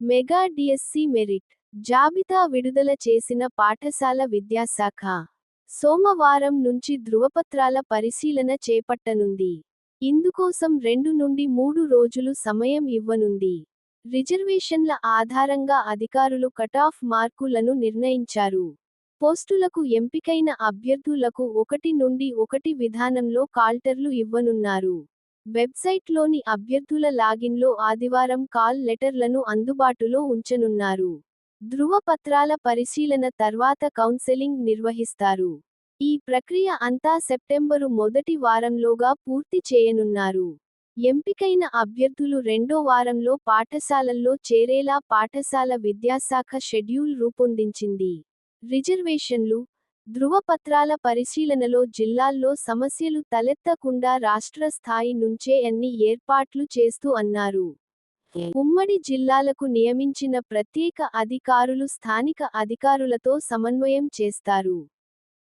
Mega DSC merit జాబితా విడుదల చేసిన పాఠశాల విద్యాశాఖ సోమవారం నుంచి ధృవపత్రాల పరిశీలన చేపట్టనుంది. ఇందుకోసం 2 నుండి 3 రోజులు సమయం ఇవ్వనుంది. రిజర్వేషన్ల ఆధారంగా అధికారులు కటాఫ్ మార్కులను నిర్ణయించారు. పోస్టులకు ఎంపికైన అభ్యర్థులకు 1 నుండి 1 విధానంలో కాల్టర్లు ఇవ్వనున్నారు. వెబ్సైట్లోని అభ్యర్థుల లాగిన్లో ఆదివారం కాల్ లెటర్లను అందుబాటులో ఉంచనున్నారు. ధృవపత్రాల పరిశీలన తర్వాత కౌన్సెలింగ్ నిర్వహిస్తారు. ఈ ప్రక్రియ అంతా సెప్టెంబరు మొదటి వారంలోగా పూర్తి చేయనున్నారు. ఎంపికైన అభ్యర్థులు రెండో వారంలో పాఠశాలల్లో చేరేలా పాఠశాల విద్యాశాఖ షెడ్యూల్ రూపొందించింది. రిజర్వేషన్లు, ధృవపత్రాల పరిశీలనలో జిల్లాల్లో సమస్యలు తలెత్తకుండా రాష్ట్ర స్థాయి నుంచే అన్ని ఏర్పాట్లు చేస్తూ అన్నారు. ఉమ్మడి జిల్లాలకు నియమించిన ప్రత్యేక అధికారులు స్థానిక అధికారులతో సమన్వయం చేస్తారు.